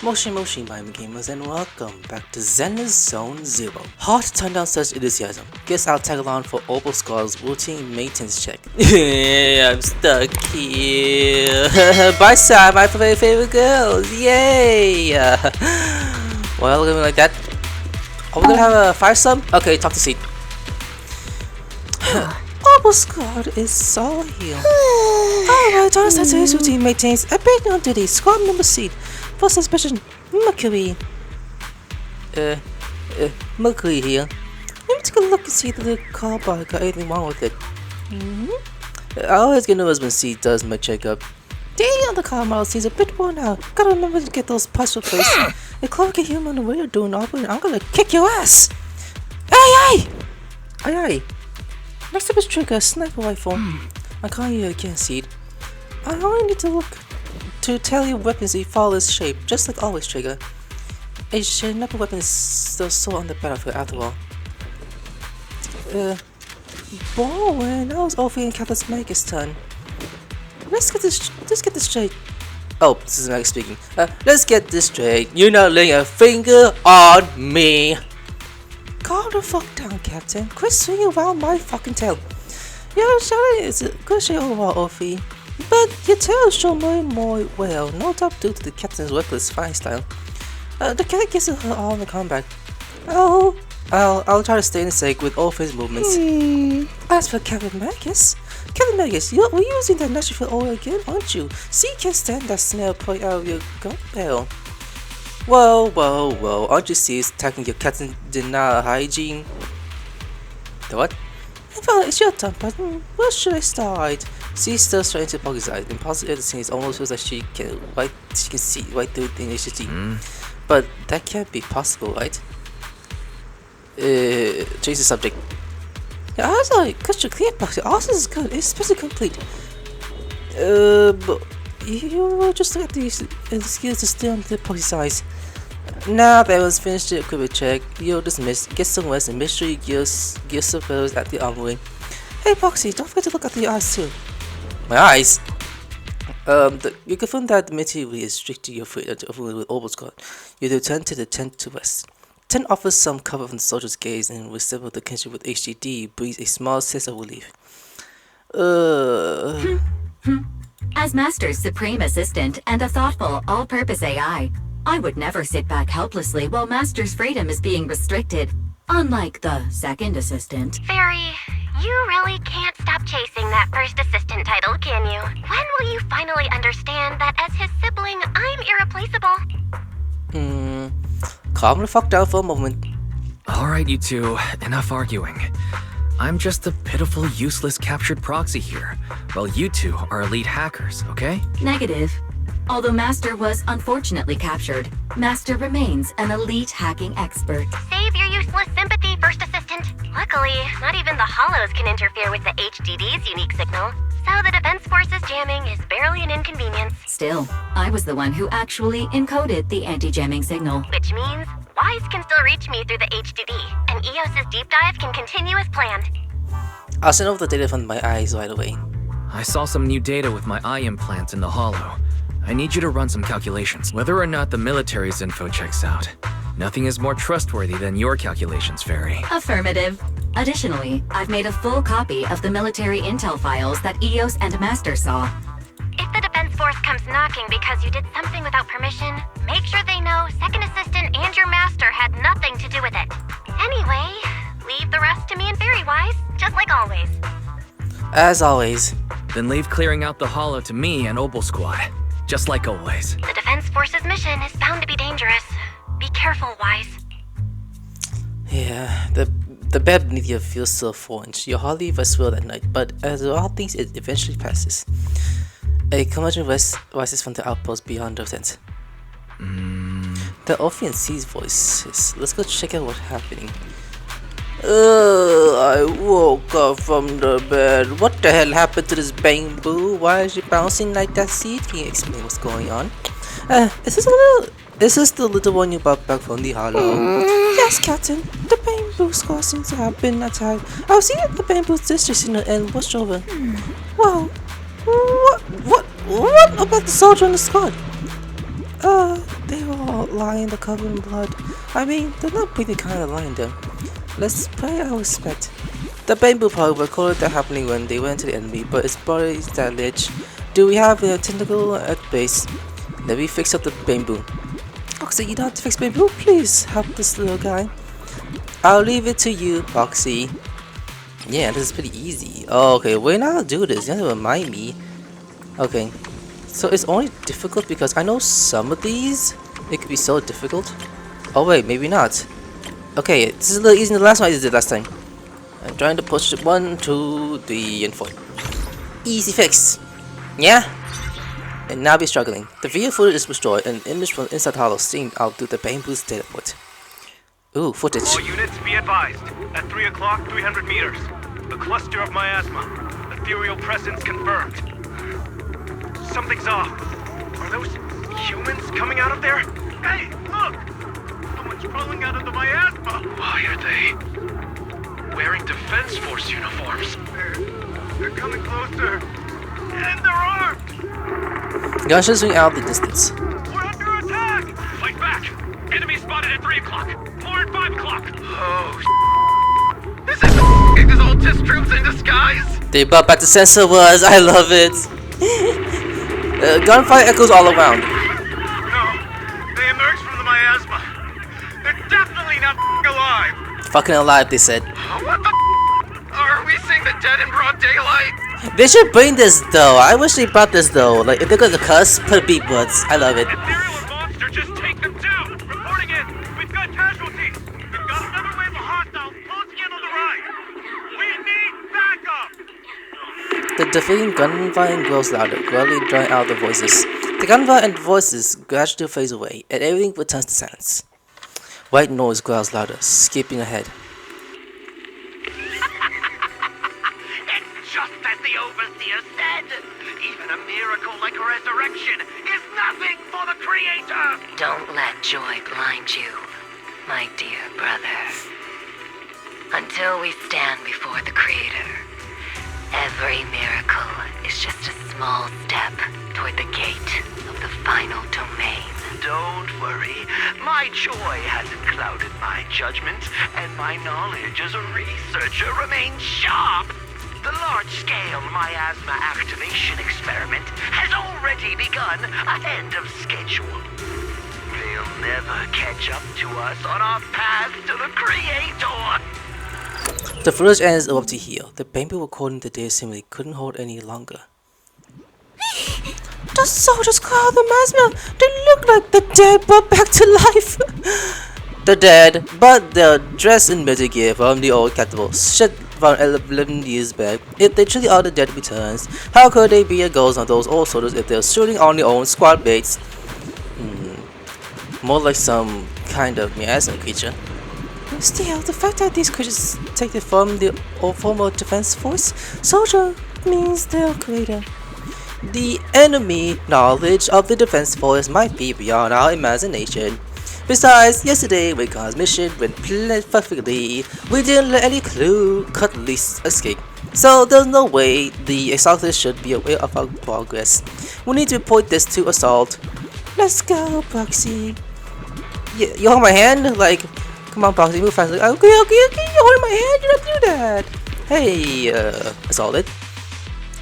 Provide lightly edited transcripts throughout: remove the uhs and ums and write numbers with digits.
Moshi my gamers, and welcome back to Zenless Zone Zero. Hard to turn down such enthusiasm. Guess I'll tag along for Obol Squad's routine maintenance check. Yeah, I'm stuck here. Bye, Sam, my favorite girls. Yay! Well, looking like that. Are we gonna have a firesome? Okay, talk to seat. Obol Squad is so here. Alright, on today's routine maintains a big on duty. Squad member seat. For suspicion, Mercury. Mercury here. Let me take a look and see if the car bar got anything wrong with it. I always get nervous when C does my checkup. The other car model seems a bit worn out. Gotta remember to get those parts replaced. If Clark can hear me on the way you're doing operating, I'm gonna kick your ass! Hey! Aye! Next up is Trigger, sniper rifle. I can't hear you again, Seed. I only need to look to tell you weapons you follow this shape, just like always, Trigger. A sniper weapon is still so on the battlefield after all. Bowen, that was Ophi and Captain Magus' turn. Let's get this straight. Oh, this is Meg speaking. Let's get this straight. You're not laying a finger on me. Calm the fuck down, Captain. Quit swinging around my fucking tail. Your shouting is a good shit overall, Ophi. But your tail show more well, no doubt due to the captain's reckless flying style. The cat gives her all in the comeback. Oh, I'll try to stay in sync with all of his movements. As for Captain Magus, you're using that natural oil again, aren't you? See, you can't stand that smell point out of your gun barrel. Whoa, aren't you serious attacking your captain denial hygiene? The what? Well, it's your turn, but where should I start? She's still trying to poke his eyes. Impossible to see. It almost feels like she can see right through the initiative. But that can't be possible, right? Change the subject. Yeah, I was like, crystal clear, Boxy. All this is good. It's supposed to complete. But you just look at these skills to steal into the Poxy's eyes. Now that was finished the equipment check, you're dismissed. Get some rest and make sure you gear surveyors at the armory. Hey Poxy, don't forget to look at the eyes too. My eyes? You confirm that the material is strict to your fate with Obol Squad. You return to the tent to rest. Tent offers some cover from the soldier's gaze, and with several the kinship with HDD breathes a small sense of relief. As Master's supreme assistant and a thoughtful, all-purpose AI, I would never sit back helplessly while Master's freedom is being restricted, unlike the second assistant. Fairy, you really can't stop chasing that first assistant title, can you? When will you finally understand that as his sibling, I'm irreplaceable? Calm the fuck down for a moment. Alright, you two, enough arguing. I'm just a pitiful, useless captured proxy here, while you two are elite hackers, okay? Negative. Although Master was unfortunately captured, Master remains an elite hacking expert. Save your useless sympathy, first assistant. Luckily, not even the hollows can interfere with the HDD's unique signal, so the Defense Force's jamming is barely an inconvenience. Still, I was the one who actually encoded the anti-jamming signal. Which means Wise can still reach me through the HDD, and EOS's deep dive can continue as planned. I'll send over the data from my eyes right away. I saw some new data with my eye implant in the hollow. I need you to run some calculations, whether or not the military's info checks out. Nothing is more trustworthy than your calculations, Fairy. Affirmative. Additionally, I've made a full copy of the military intel files that EOS and Master saw. If the Defense Force comes knocking because you did something without permission, make sure they know Second Assistant and your Master had nothing to do with it. Anyway, leave the rest to me and Fairy Wise, just like always. As always. Then leave clearing out the hollow to me and Obol Squad. Just like always. The Defense Force's mission is bound to be dangerous. Be careful, Wise. Yeah, the bed beneath you feels so foreign. You hardly rest well that night, but as all things, it eventually passes. A commotion rises from the outpost beyond the tent. The Ophian sees voices. Let's go check out what's happening. I woke up from the bed. What the hell happened to this bamboo? Why is it bouncing like that seed? Can you explain what's going on? Is this the little one you brought back from the hollow? Yes, Captain. The bamboo squad seems to have been attacked. I was seeing the bamboo district signal and watched over. Wow. What about the soldier in the squad? They all lying, they're covered in blood. I mean, they're not pretty kind of lying though. Let's pay our respect. The bamboo part recorded that happening when they went to the enemy, but its body is damaged. Do we have a tentacle at base? Let me fix up the bamboo. Foxy, you know how to fix bamboo? Please help this little guy. I'll leave it to you, Foxy. Yeah, this is pretty easy. Oh, okay, when I'll do this, you have to remind me. Okay, so it's only difficult because I know some of these, it could be so difficult. Oh wait, maybe not. Okay, this is a little easier than the last one I did last time. I'm trying to push it 1, 2, 3, and 4. Easy fix. Yeah? And now we're struggling. The video footage is destroyed and an image from inside the hollow seen out through the bamboo's data port. Ooh, footage. All units be advised. At 3 o'clock, 300 meters. A cluster of miasma. Ethereal presence confirmed. Something's off. Are those humans coming out of there? Hey, look! Someone's crawling out of the miasma! Why are they wearing Defense Force uniforms? They're coming closer. And they're armed! Guns zooming out the distance. We're under attack! Fight back! Enemy spotted at 3 o'clock. More at 5 o'clock. Oh, this is the Exsautest troops in disguise! They brought back the sensor was. I love it. Gunfire echoes all around. No, they emerged from the miasma. They're definitely not alive. Fucking alive, they said. What the Are we seeing the dead in broad daylight? They should bring this though. I wish they brought this though. Like if they're gonna cuss, put beep words. I love it. Ethereal and Monster, just take them down. Reporting in. We've got casualties. We've got another wave of hostiles closing in on the right. We need backup. The defeating gunfire grows louder, gradually drawing out the voices. The gunfire and voices gradually phase away, and everything returns to silence. White noise growls louder, skipping ahead. It's just as the Overseer said. Even a miracle like resurrection is nothing for the Creator. Don't let joy blind you, my dear brother. Until we stand before the Creator, every miracle is just a small step toward the gate of the final domain. Don't worry. My joy hasn't clouded my judgment, and my knowledge as a researcher remains sharp. The large-scale miasma activation experiment has already begun ahead of schedule. They'll never catch up to us on our path to the Creator. The footage ends up to here. The bamboo recording the data simply couldn't hold any longer. The soldiers crowd the miasma. They look like the dead brought back to life. They're dead, but they're dressed in metal gear from the old capital, shit from 11 years back. If they truly are the dead returns, how could they be a ghost on those old soldiers if they're shooting on their own squad mates? More like some kind of miasma creature. Still, the fact that these creatures take the form of the former defense force soldier means they're creator. The enemy knowledge of the defense force might be beyond our imagination. Besides, yesterday when Khan's mission went perfectly, we didn't let any clue cut least escape. So there's no way the Exsautest should be aware of our progress. We need to report this to Assault. Let's go, Proxy. Yeah, you hold my hand? Like, come on, Proxy, move fast. Okay, you hold my hand, you don't do that. Hey, Assaulted.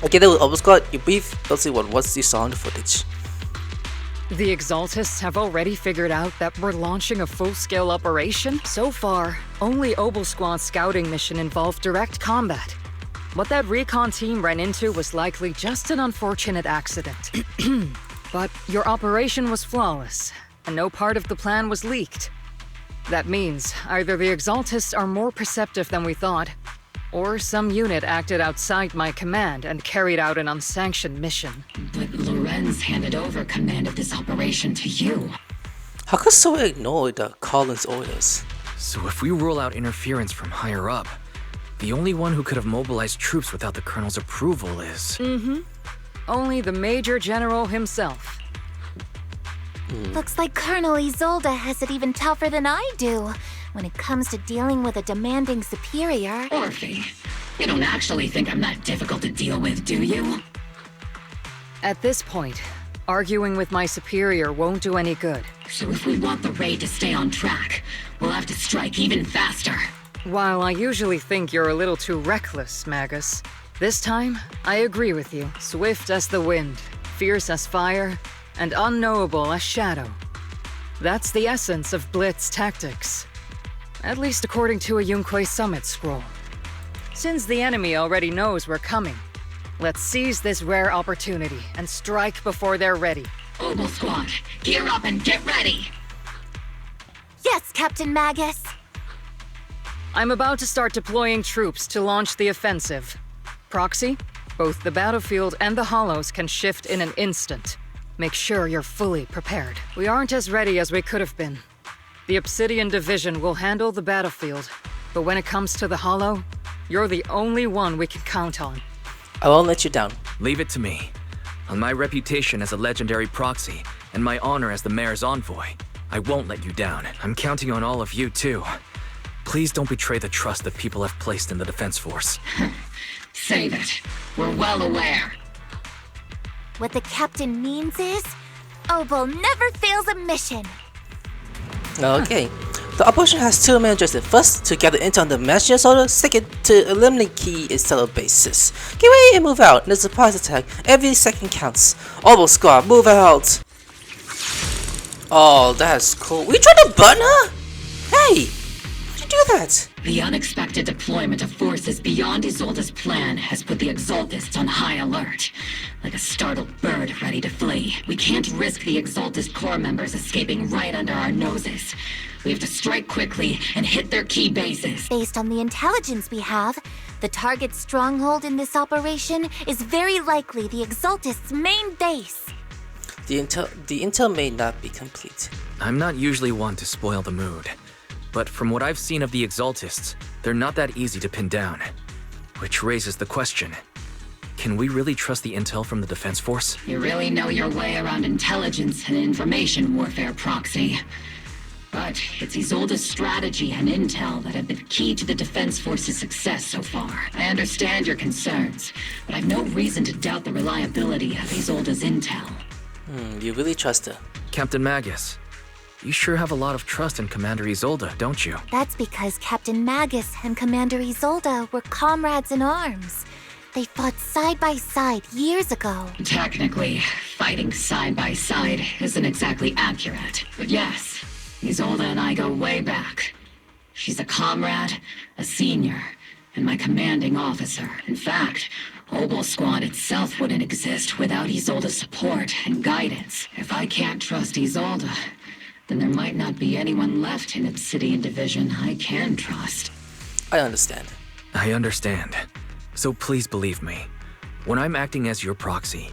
Okay, that was Obol Squad. You brief. Let's see what you saw in the footage. The Exsautists have already figured out that we're launching a full-scale operation. So far, only Obol Squad's scouting mission involved direct combat. What that recon team ran into was likely just an unfortunate accident. But your operation was flawless, and no part of the plan was leaked. That means either the Exsautists are more perceptive than we thought, or some unit acted outside my command and carried out an unsanctioned mission. But Lorenz handed over command of this operation to you. How could someone ignore the Collins orders? So if we rule out interference from higher up, the only one who could have mobilized troops without the Colonel's approval is... Only the Major General himself. Looks like Colonel Isolde has it even tougher than I do when it comes to dealing with a demanding superior. Orphe, you don't actually think I'm that difficult to deal with, do you? At this point, Arguing with my superior won't do any good. So if we want the raid to stay on track, we'll have to strike even faster. While I usually think you're a little too reckless, Magus, this time, I agree with you. Swift as the wind, fierce as fire, and unknowable as shadow. That's the essence of Blitz tactics. At least according to a Yunque Summit scroll. Since the enemy already knows we're coming, let's seize this rare opportunity and strike before they're ready. Obol Squad, gear up and get ready! Yes, Captain Magus. I'm about to start deploying troops to launch the offensive. Proxy, both the battlefield and the hollows can shift in an instant. Make sure you're fully prepared. We aren't as ready as we could have been. The Obsidian Division will handle the battlefield, but when it comes to the hollow, you're the only one we can count on. I won't let you down. Leave it to me. On my reputation as a legendary proxy, and my honor as the mayor's envoy, I won't let you down. I'm counting on all of you, too. Please don't betray the trust that people have placed in the Defense Force. Save it. We're well aware. What the captain means is, Obol never fails a mission. Okay. The operation has two main objectives. First, to gather intel on the Master Solar. Second, to eliminate key stellar bases. Get ready and move out. There's a surprise attack. Every second counts. Obol Squad, move out. Oh, that's cool. We trying to burn her? Hey, how'd you do that? The unexpected deployment of forces beyond Isolde's plan has put the Exautest on high alert. Like a startled bird ready to flee. We can't risk the Exautest core members escaping right under our noses. We have to strike quickly and hit their key bases. Based on the intelligence we have, the target's stronghold in this operation is very likely the Exautist's main base. The intel may not be complete. I'm not usually one to spoil the mood, but from what I've seen of the Exaltists, they're not that easy to pin down. Which raises the question, can we really trust the intel from the Defense Force? You really know your way around intelligence and information warfare, Proxy. But it's Isolde's strategy and intel that have been key to the Defense Force's success so far. I understand your concerns, but I've no reason to doubt the reliability of Isolde's intel. You really trust her. Captain Magus, you sure have a lot of trust in Commander Isolde, don't you? That's because Captain Magus and Commander Isolde were comrades in arms. They fought side by side years ago. Technically, fighting side by side isn't exactly accurate. But yes, Isolde and I go way back. She's a comrade, a senior, and my commanding officer. In fact, Obol Squad itself wouldn't exist without Isolde's support and guidance. If I can't trust Isolde, then there might not be anyone left in Obsidian Division I can trust. I understand. I understand. So please believe me. When I'm acting as your proxy,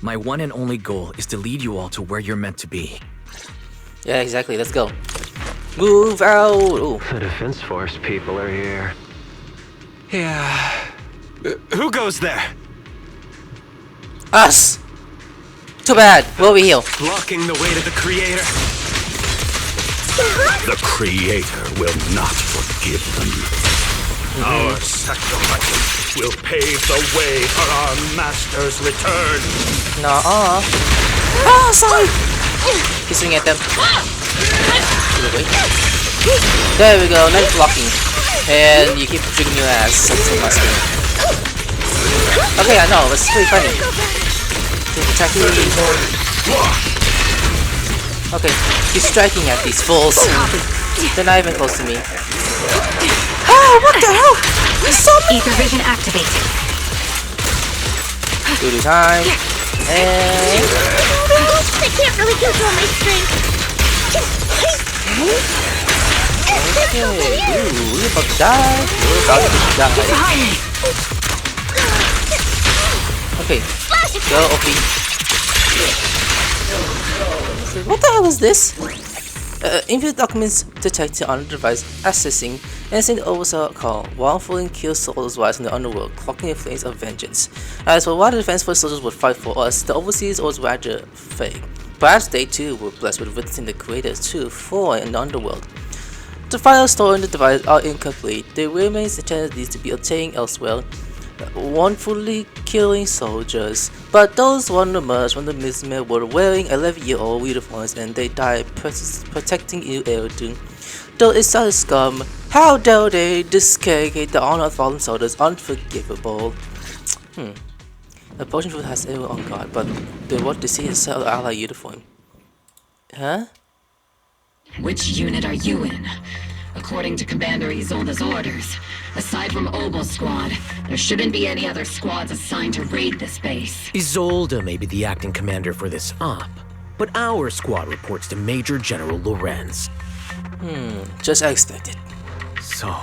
my one and only goal is to lead you all to where you're meant to be. Yeah, exactly. Let's go. Move out. Ooh. The Defense Force people are here. Yeah. Who goes there? Us. Too bad. We're over here. Blocking the way to the Creator. The Creator will not forgive them. Our sacrifice will pave the way for our Master's return. Nuh-uh. Oh, sorry. He's swinging at them. There we go. Nice blocking. And you keep jigging your ass. That's a must be. Okay, I know. It's pretty funny. Attack you. Okay, he's striking at these fools. They're not even close to me. Oh, what the hell? He saw me! Ether vision activated. Voodoo time. And... I can't really control my strength. okay, ooh, we're about to die. We're about to die. Okay, go, OP. What the hell is this? Infinite documents detected on the device accessing and sent over a call. Wrongfully kill soldiers rise in the underworld, clocking the flames of vengeance. As for why the Defense Force soldiers would fight for us, the overseas was rather fake. Perhaps they too were blessed with witnessing the creators too for in the underworld. The files stored in the device are incomplete. The remains intended these to be obtained elsewhere. wrongfully killing soldiers. But those one emerged from the mist were wearing 11-year-old uniforms and they died protecting you, Eridu. Though it's not a scum, how dare they discredit the honor of fallen soldiers? Unforgivable. The potion food has everyone on guard, but they want to see a set of ally uniform. Huh? Which unit are you in? According to Commander Isolde's orders, aside from Obol Squad, there shouldn't be any other squads assigned to raid this base. Isolde may be the acting commander for this op, but our squad reports to Major General Lorenz. Just as expected. So,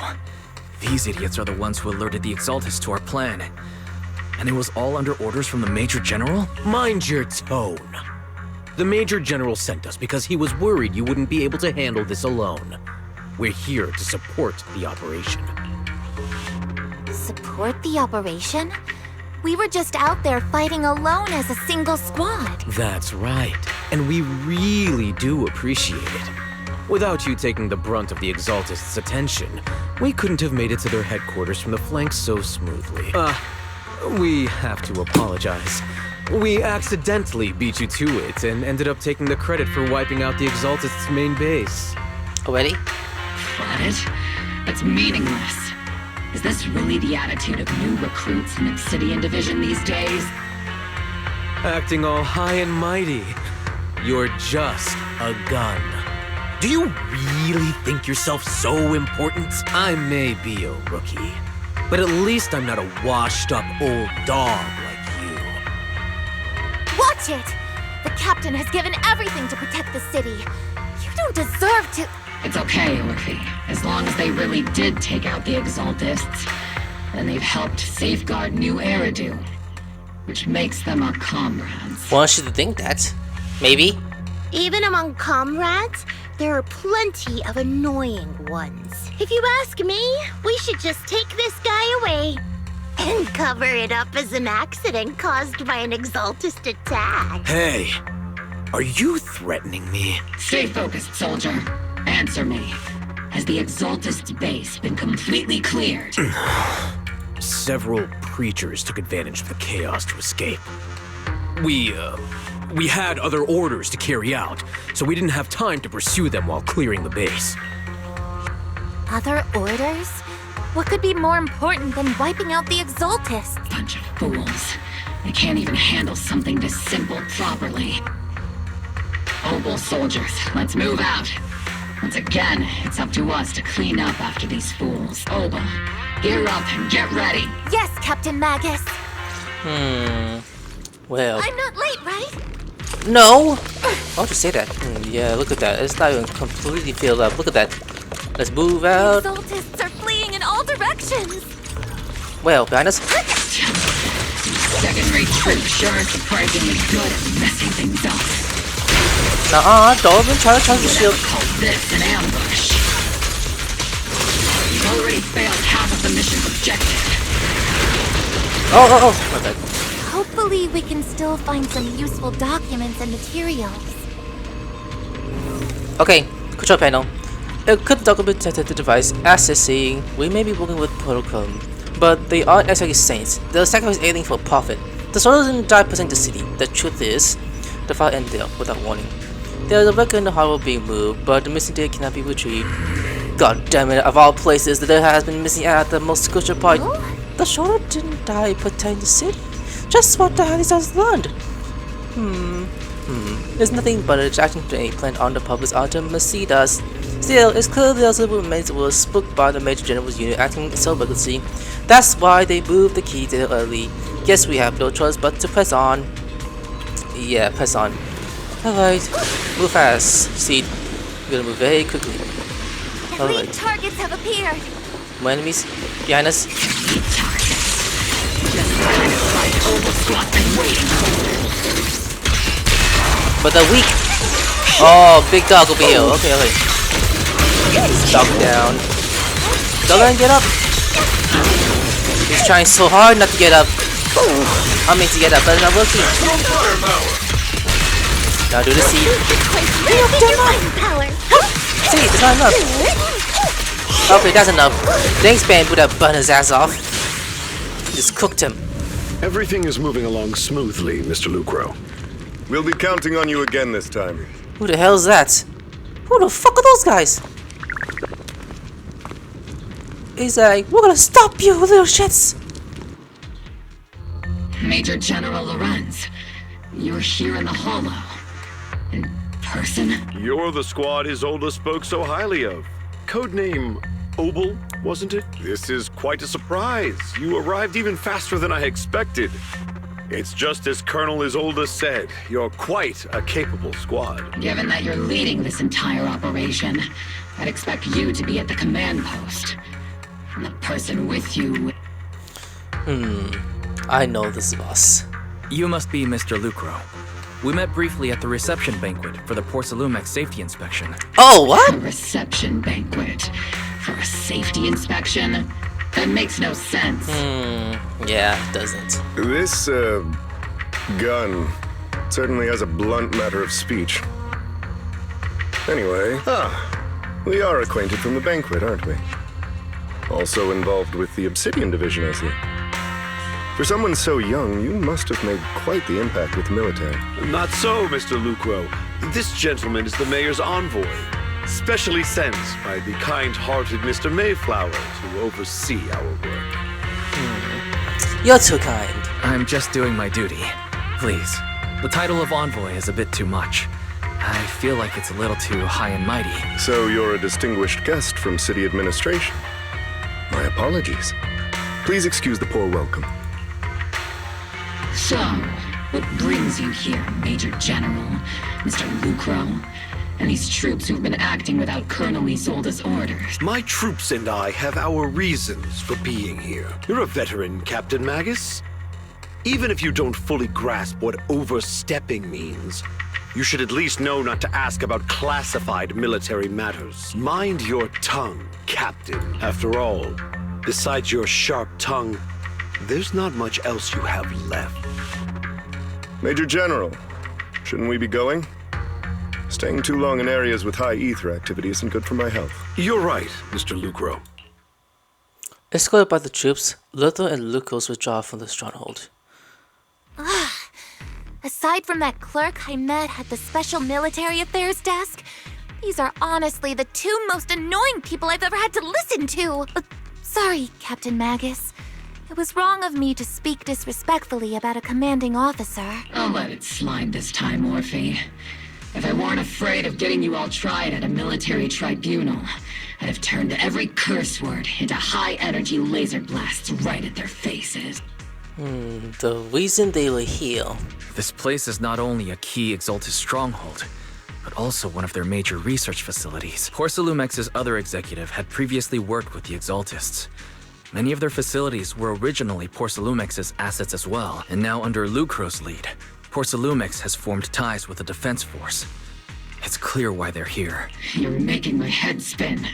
these idiots are the ones who alerted the Exsautest to our plan. And it was all under orders from the Major General? Mind your tone. The Major General sent us because he was worried you wouldn't be able to handle this alone. We're here to support the operation. Support the operation? We were just out there fighting alone as a single squad. That's right, and we really do appreciate it. Without you taking the brunt of the Exsautest's attention, we couldn't have made it to their headquarters from the flank so smoothly. We have to apologize. We accidentally beat you to it and ended up taking the credit for wiping out the Exsautest's main base. Already? Credit? That's meaningless. Is this really the attitude of new recruits in Obsidian Division these days? Acting all high and mighty. You're just a gun. Do you really think yourself so important? I may be a rookie, but at least I'm not a washed-up old dog like you. Watch it! The captain has given everything to protect the city. You don't deserve to... It's okay, Orphe. As long as they really did take out the Exaltists, then they've helped safeguard New Eridu, which makes them our comrades. Wants you to think that. Maybe. Even among comrades, there are plenty of annoying ones. If you ask me, we should just take this guy away and cover it up as an accident caused by an Exaltist attack. Hey, are you threatening me? Stay focused, soldier. Answer me. Has the Exaltist's base been completely cleared? Several creatures took advantage of the chaos to escape. We had other orders to carry out, so we didn't have time to pursue them while clearing the base. Other orders? What could be more important than wiping out the Exaltists? Bunch of fools. They can't even handle something this simple properly. Obol soldiers, let's move out. Once again, it's up to us to clean up after these fools. Obol, gear up and get ready. Yes, Captain Magus. Well. I'm not late, right? No! Why would you say that? Yeah, look at that. It's not even completely filled up. Look at that. Let's move out. The Exaltists are fleeing in all directions. Well, behind us. Second-rate troops sure are surprisingly good at messing things up. Don't even try to charge the shield. Call this an ambush. You've already failed half of the mission's objective. Oh, my bad. Hopefully we can still find some useful documents and materials. Okay, control panel. Equip document detected the device. Accessing. We may be working with protocol, but they aren't exactly saints. They'll sacrifice anything for profit. The soldiers didn't die protecting the city. The truth is, the fire ended up without warning. There is a record in the harbor being moved, but the missing data cannot be retrieved. God damn it, of all places, the data has been missing at the most crucial part. The soldier didn't die protecting the city. Just what the hell is us learned? There's nothing but a distraction plan on the public's ultimacy does. Still, it's clear the civil remains were spooked by the Major General's unit acting so recklessly. That's why they moved the key data early. Guess we have no choice but to press on. Yeah, press on. Alright, move fast. See, we're gonna move very quickly. Elite targets have appeared. More enemies behind us. But they're weak. Oh, big dog will be here. Okay. Dog down. Don't let him get up. He's trying so hard not to get up. I mean to get up, but it's not working. Now do the seed. See, it's not enough. Okay, that's enough. Thanks, Bamboo, that burn his ass off. just cooked him. Everything is moving along smoothly, Mr. Lucro. We'll be counting on you again this time. Who the hell's that? Who the fuck are those guys? He's like, we're gonna stop you, little shits! Major General Lorenz, you're here in the Hollow. In person? You're the squad Isolde spoke so highly of. Codename Obol, wasn't it? This is quite a surprise. You arrived even faster than I expected. It's just as Colonel Isolde said, you're quite a capable squad. Given that you're leading this entire operation, I'd expect you to be at the command post. And the person with you... I know this boss. You must be Mr. Lucro. We met briefly at the reception banquet for the Porcelumex safety inspection. Oh, what? A reception banquet for a safety inspection? That makes no sense. Yeah, it doesn't. This, gun certainly has a blunt matter of speech. Anyway, we are acquainted from the banquet, aren't we? Also involved with the Obsidian Division, I see. For someone so young, you must have made quite the impact with the military. Not so, Mr. Lucro. This gentleman is the mayor's envoy, specially sent by the kind-hearted Mr. Mayflower to oversee our work. You're too kind. I'm just doing my duty. Please. The title of envoy is a bit too much. I feel like it's a little too high and mighty. So you're a distinguished guest from city administration. My apologies. Please excuse the poor welcome. So, what brings you here, Major General, Mr. Lucro, and these troops who've been acting without Colonel Isolde's orders? My troops and I have our reasons for being here. You're a veteran, Captain Magus. Even if you don't fully grasp what overstepping means, you should at least know not to ask about classified military matters. Mind your tongue, Captain. After all, besides your sharp tongue, there's not much else you have left. Major General, shouldn't we be going? Staying too long in areas with high ether activity isn't good for my health. You're right, Mr. Lucro. Escorted by the troops, Luther and Lucas withdraw from the stronghold. Aside from that clerk I met at the Special Military Affairs desk, these are honestly the two most annoying people I've ever had to listen to. Sorry, Captain Magus. It was wrong of me to speak disrespectfully about a commanding officer. I'll let it slide this time, Orphe. If I weren't afraid of getting you all tried at a military tribunal, I'd have turned every curse word into high-energy laser blasts right at their faces. The reason they were here. This place is not only a key Exsautest stronghold, but also one of their major research facilities. Porcelumex's other executive had previously worked with the Exautists. Many of their facilities were originally Porcelumex's assets as well, and now under Lucro's lead, Porcelumex has formed ties with the defense force. It's clear why they're here. You're making my head spin.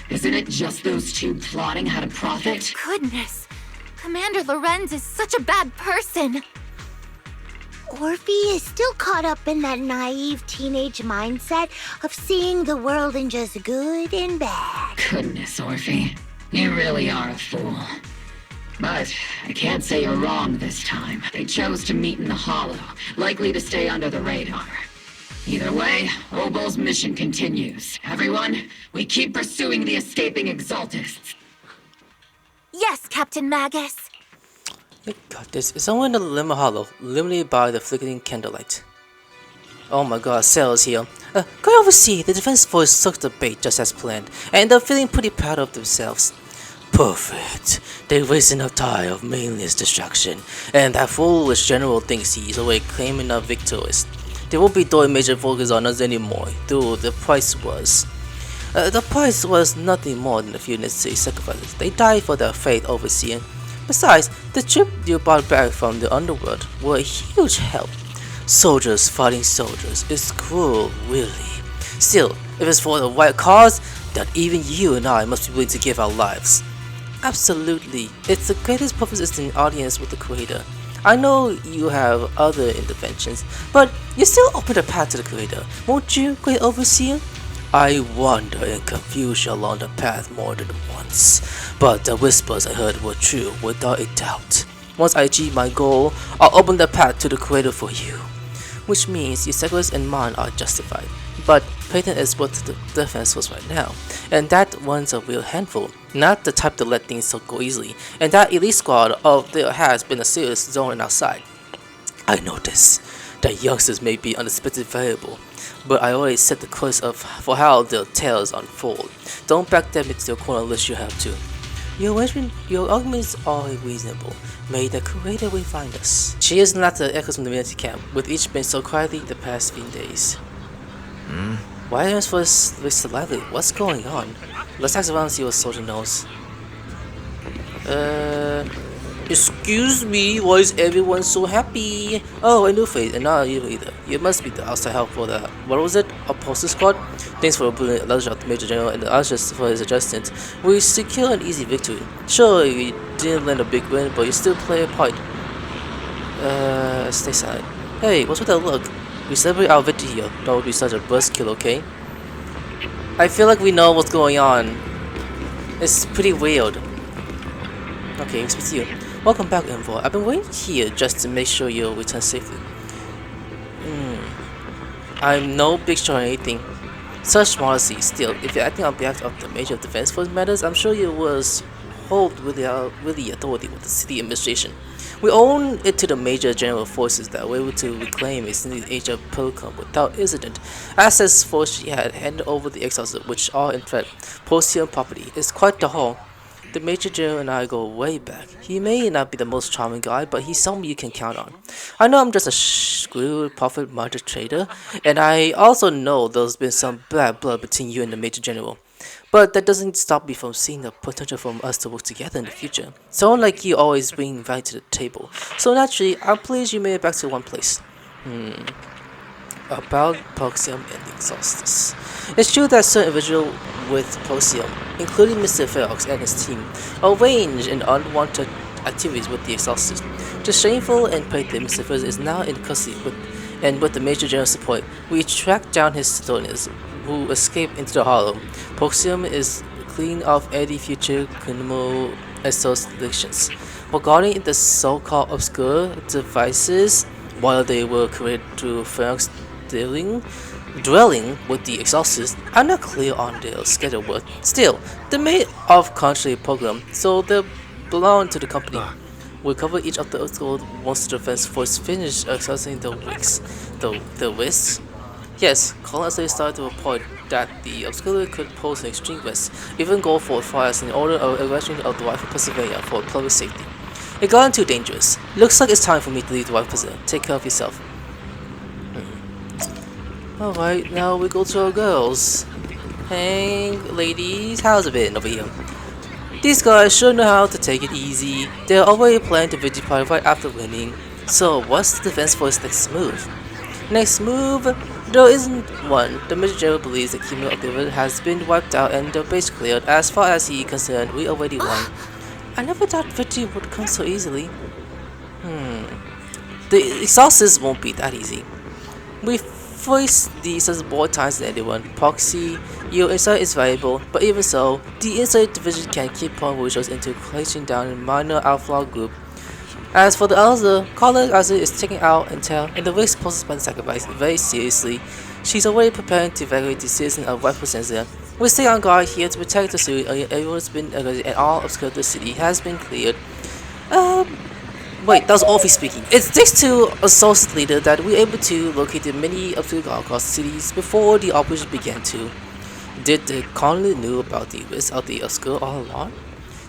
Isn't it just those two plotting how to profit? Goodness, Commander Lorenz is such a bad person. Orphe is still caught up in that naive teenage mindset of seeing the world in just good and bad. Goodness, Orphe. You really are a fool. But I can't say you're wrong this time. They chose to meet in the Hollow, likely to stay under the radar. Either way, Obol's mission continues. Everyone, we keep pursuing the escaping Exautists. Yes, Captain Magus. God, this is someone in the Limit Hollow, illuminated by the flickering candlelight. Oh my god, Sarah's here. Go oversee, the defense force took the bait just as planned, and they're feeling pretty proud of themselves. Perfect. They're wasting a tide of meaningless destruction, and that foolish general thinks he's already claiming us victorious. They won't be throwing major focus on us anymore, though the price was. The price was nothing more than a few necessary sacrifices. They died for their faith, Overseer. Besides, the trip you brought back from the underworld were a huge help. Soldiers fighting soldiers is cruel, really. Still, if it's for the right cause, then even you and I must be willing to give our lives. Absolutely, it's the greatest purpose-existing audience with the Creator. I know you have other interventions, but you still open the path to the Creator, won't you, Great Overseer? I wander and confuse you along the path more than once, But the whispers I heard were true without a doubt. Once I achieve my goal, I'll open the path to the creator for you. Which means your sacrifice and mine are justified. But Peyton is with the defense force right now, and that one's a real handful, not the type to let things go easily, and that elite squad of there has been a serious zone outside. I know this, that youngsters may be unexpected variable, but I always set the course for how their tales unfold. Don't back them into your corner unless you have to. Your arguments are reasonable. May the creator will find us. Cheers and laughter echoes from the military camp, with each been so quietly the past few days. Why is first look so lively? What's going on? Let's ask around and see what soldier knows. Excuse me, why is everyone so happy? Oh, a new face, and not you either. You must be the outside help for the, what was it? Obol Squad? Thanks for brilliant alert of the Major General and the others for his adjustments. We secure an easy victory. Sure, you didn't land a big win, but you still play a part. Stay silent. Hey, what's with that look? We celebrate our victory here. Don't be such a buzzkill, okay? I feel like we know what's going on. It's pretty weird. Okay, it's with you. Welcome back, Envoy. I've been waiting here just to make sure you'll return safely. I'm no big shot or anything. Such modesty, still, if you're acting on behalf of the Major of Defense Force matters, I'm sure you was hold really authority with the city administration. We own it to the Major General Forces that were able to reclaim a single age of Pilgrim without incident. Assets for she had handed over the Exsautest, which are in fact Procyon property. It's quite the haul. The Major General and I go way back. He may not be the most charming guy, but he's someone you can count on. I know I'm just a screwed profit-minded trader, and I also know there's been some bad blood between you and the Major General. But that doesn't stop me from seeing the potential for us to work together in the future. Someone like you always bring value to the table. So naturally, I'm pleased you made it back to one place. About Procyon and Exsautest. It's true that certain individuals with Procyon, including Mr. Ferox and his team, arrange in unwanted activities with the Exsautest. The shameful and petty Mr. Ferox is now in custody with the Major General's support. We tracked down his subordinates who escaped into the Hollow. Procyon is clean of any future criminal associations. Regarding the so-called obscure devices, while they were created through Ferox dwelling with the Exsautest, I'm not clear on their schedule, but still, they made of contrary program, so they belong to the company. We'll cover each of the goals once the defense force finish assessing the risks. Yes, Colonel started to report that the obscurity could pose an extreme risk, even go for fires in order of evacuation of the wife of Pennsylvania for public safety. It got too dangerous. Looks like it's time for me to leave the wife president. Take care of yourself. Alright, now we go to our girls. Hey, ladies, how's it been over here? These guys sure know how to take it easy. They're already planning to victory party right after winning. So what's the defense force next move? Next move? There isn't one. The Major General believes the kingdom of the river has been wiped out and the base cleared. As far as he is concerned, we already won. I never thought victory would come so easily. The Exsautest won't be that easy. We faced the Exsautest more times than anyone. Proxy, your insight is valuable, but even so, the Inside Division can keep on wishes into clashing down a minor outlaw group. As for the other, Colonel Azure is taking out intel and the risk posed by the sacrifice very seriously. She's already preparing to evacuate the citizen of Representative. We stay on guard here to protect the city. Everyone's been aggressive and all obscure the city has been cleared. Wait, that was Orphe speaking. It's thanks to Exsautest leader that we were able to locate the many obscure across the cities before the operation began to. Did the colonel knew about the risk of the obscure all along?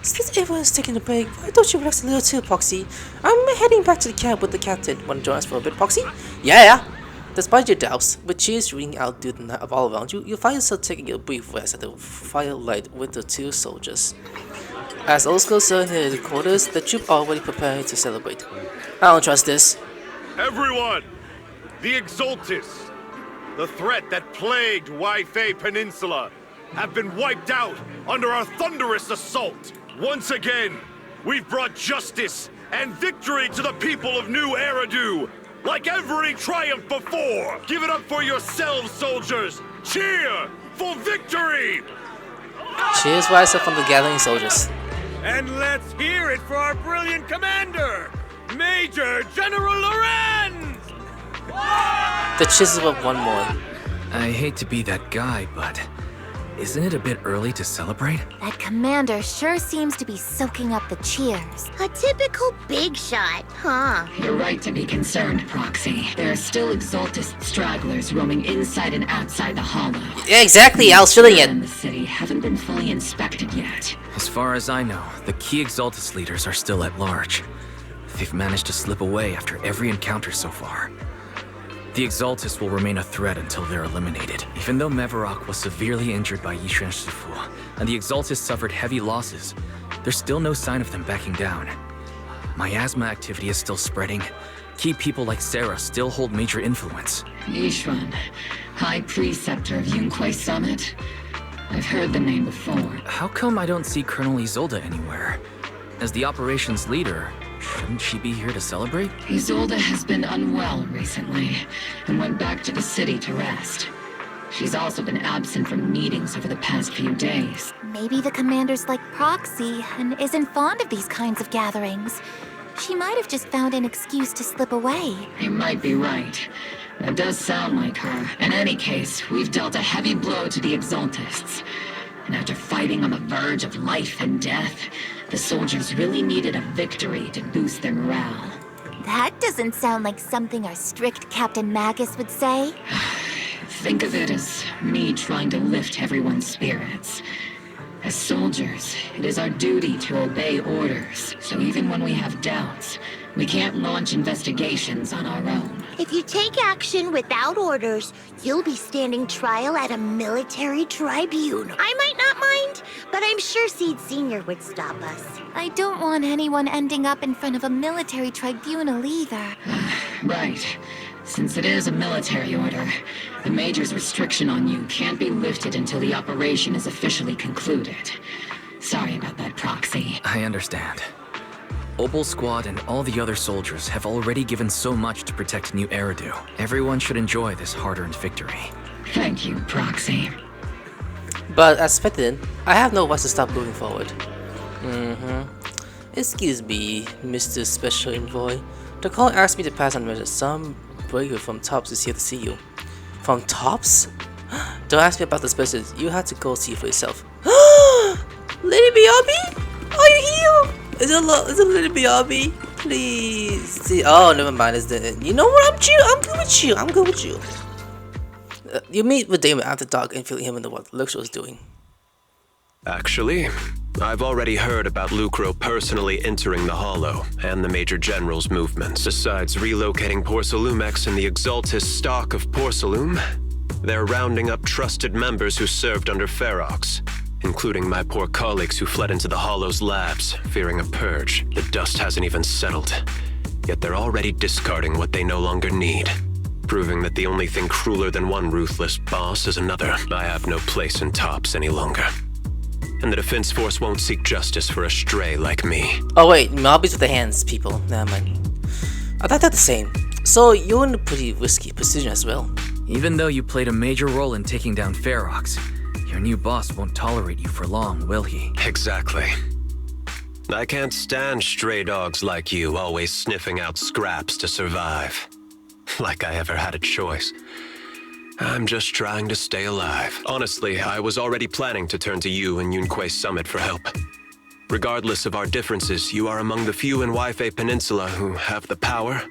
Since everyone's taking a break, why don't you relax a little too, Proxy? I'm heading back to the camp with the captain. Want to join us for a bit, Proxy? Yeah! Despite your doubts, with cheers ringing out through the night of all around you, you find yourself taking a brief rest at the firelight with the two soldiers. As Oscar saw in the quarters, the troop are already preparing to celebrate. I don't trust this. Everyone! The Exsautest, the threat that plagued Waifei Peninsula, have been wiped out under our thunderous assault. Once again, we've brought justice and victory to the people of New Eridu. Like every triumph before, give it up for yourselves, soldiers. Cheer for victory! Cheers rise up from the gathering soldiers. And let's hear it for our brilliant commander, Major General Lorenz! The chisel of one more. I hate to be that guy, but isn't it a bit early to celebrate? That commander sure seems to be soaking up the cheers. A typical big shot, huh? You're right to be concerned, Proxy. There are still Exautest stragglers roaming inside and outside the Hollow. Yeah, exactly. I was feeling it. And the city haven't been fully inspected yet. As far as I know, the key Exautest leaders are still at large. They've managed to slip away after every encounter so far. The Exautest will remain a threat until they're eliminated. Even though Mevarok was severely injured by Yishan Shifu, and the Exautest suffered heavy losses, there's still no sign of them backing down. Miasma activity is still spreading. Key people like Sarah still hold major influence. Yishuan, High Preceptor of Yunquai Summit? I've heard the name before. How come I don't see Colonel Isolde anywhere? As the operations leader, shouldn't she be here to celebrate? Isolde has been unwell recently, and went back to the city to rest. She's also been absent from meetings over the past few days. Maybe the commander's like Proxy and isn't fond of these kinds of gatherings. She might have just found an excuse to slip away. You might be right. That does sound like her. In any case, we've dealt a heavy blow to the Exaltists. And after fighting on the verge of life and death, the soldiers really needed a victory to boost their morale. That doesn't sound like something our strict Captain Magus would say. Think of it as me trying to lift everyone's spirits. As soldiers, it is our duty to obey orders, so even when we have doubts, we can't launch investigations on our own. If you take action without orders, you'll be standing trial at a military tribunal. I might not mind, but I'm sure Seed Sr. would stop us. I don't want anyone ending up in front of a military tribunal either. Right. Since it is a military order, the Major's restriction on you can't be lifted until the operation is officially concluded. Sorry about that, Proxy. I understand. Obol Squad and all the other soldiers have already given so much to protect New Eridu. Everyone should enjoy this hard-earned victory. Thank you, Proxy. But as expected, I have no voice to stop moving forward. Excuse me, Mr. Special Envoy. The call asked me to pass on message. Some breaker from Tops is here to see you. From Tops? Don't ask me about the specials. You have to go see for yourself. Lady Biabi? Are you here? Is it Lady Biabi? Please. See, oh, never mind. It's the, you know what? I'm chill. I'm good with you. I'm good with you. You meet with Damon after dark and filling him in what Lucro is doing. Actually, I've already heard about Lucro personally entering the Hollow and the Major General's movements. Besides relocating Porcelumex and the Exaltist stock of Porcelume, they're rounding up trusted members who served under Ferox, including my poor colleagues who fled into the Hollow's labs, fearing a purge. The dust hasn't even settled, yet they're already discarding what they no longer need, proving that the only thing crueler than one ruthless boss is another. I have no place in Tops any longer. And the Defense Force won't seek justice for a stray like me. Oh wait, mobbies with the hands, people. Never mind. I thought that's the same. So you're in a pretty risky position as well. Even though you played a major role in taking down Ferox, your new boss won't tolerate you for long, will he? Exactly. I can't stand stray dogs like you always sniffing out scraps to survive. Like I ever had a choice. I'm just trying to stay alive. Honestly, I was already planning to turn to you and Yunquai Summit for help. Regardless of our differences, you are among the few in Waifei Peninsula who have the power,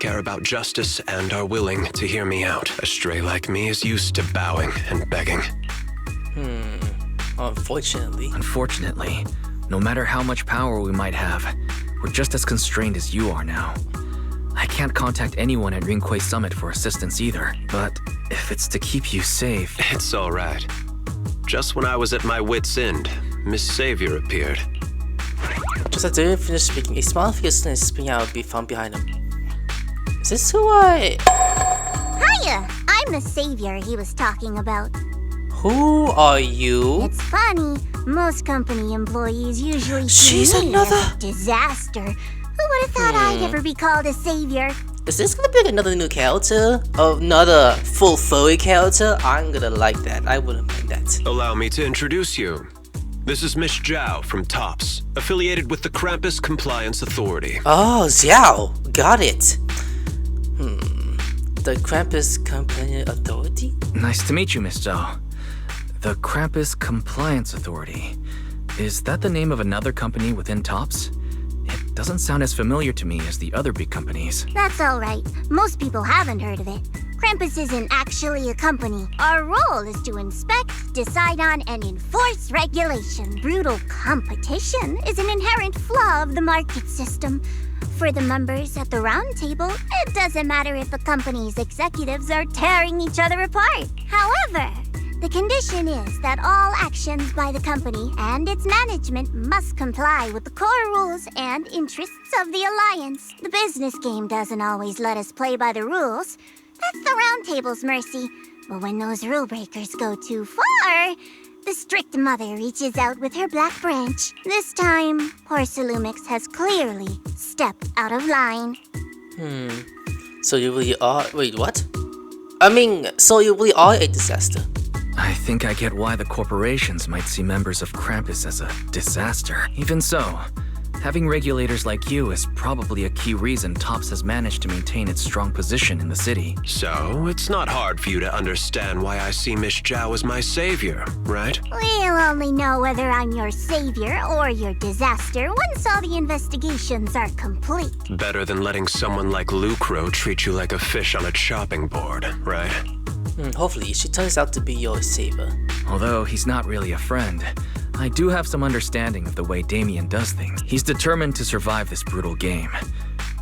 care about justice, and are willing to hear me out. A stray like me is used to bowing and begging. Unfortunately, no matter how much power we might have, we're just as constrained as you are now. I can't contact anyone at Yunquai Summit for assistance either, but if it's to keep you safe... It's alright. Just when I was at my wit's end, Miss Savior appeared. Just as Dylan finished speaking, a small figure is spinning out from behind him. Is this who I... Hiya! I'm the savior he was talking about. Who are you? It's funny. Most company employees usually She's see me another... as a disaster. Who would have thought I'd ever be called a savior? Is this gonna be another new character? Another full furry character? I'm gonna like that. I wouldn't mind that. Allow me to introduce you. This is Miss Zhao from TOPS, affiliated with the Krampus Compliance Authority. Oh, Xiao, got it. The Krampus Compliance Authority? Nice to meet you, Miss Zhao. The Krampus Compliance Authority. Is that the name of another company within TOPS? It doesn't sound as familiar to me as the other big companies. That's all right. Most people haven't heard of it. Krampus isn't actually a company. Our role is to inspect, decide on, and enforce regulation. Brutal competition is an inherent flaw of the market system. For the members at the round table, it doesn't matter if a company's executives are tearing each other apart. However, the condition is that all actions by the company and its management must comply with the core rules and interests of the Alliance. The business game doesn't always let us play by the rules. That's the round table's mercy. But when those rule breakers go too far, the strict mother reaches out with her black branch. This time, poor Salumix has clearly stepped out of line. So you really are... Wait, what? So you really are a disaster. I think I get why the corporations might see members of Krampus as a disaster. Even so, having regulators like you is probably a key reason TOPS has managed to maintain its strong position in the city. So, it's not hard for you to understand why I see Miss Zhao as my savior, right? We'll only know whether I'm your savior or your disaster once all the investigations are complete. Better than letting someone like Lucro treat you like a fish on a chopping board, right? Hopefully, she turns out to be your savior. Although he's not really a friend, I do have some understanding of the way Damien does things. He's determined to survive this brutal game,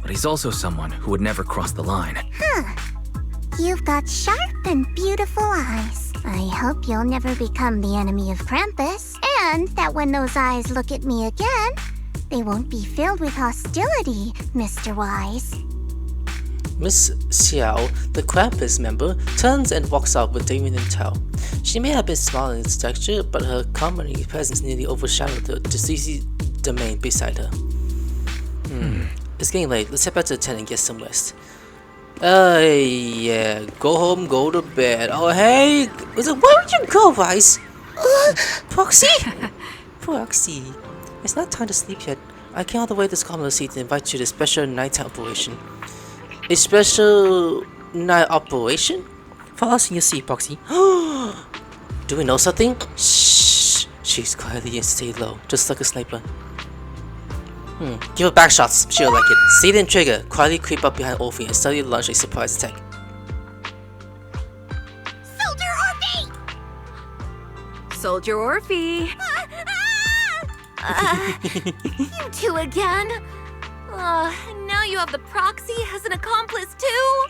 but he's also someone who would never cross the line. You've got sharp and beautiful eyes. I hope you'll never become the enemy of Krampus, and that when those eyes look at me again, they won't be filled with hostility, Mr. Wise. Miss Xiao, the Krampus member, turns and walks out with Damien and Tao. She may have been small in stature, but her company presence nearly overshadowed the deceased domain beside her. It's getting late. Let's head back to the tent and get some rest. Yeah. Go home, go to bed. Oh, hey! Where would you go, Rice? Proxy? Proxy. It's not time to sleep yet. I came all the way to Scarlet Sea to invite you to a special nighttime operation. A special night operation? Follow us in your seat, Proxy. Do we know something? Shh. She's quietly and stay low, just like a sniper. Give her back shots. She'll like it. Seed and Trigger quietly creep up behind Orphe and suddenly launch a surprise attack. Soldier Orphe! Soldier Orphe! You two again? Now you have the proxy as an accomplice too?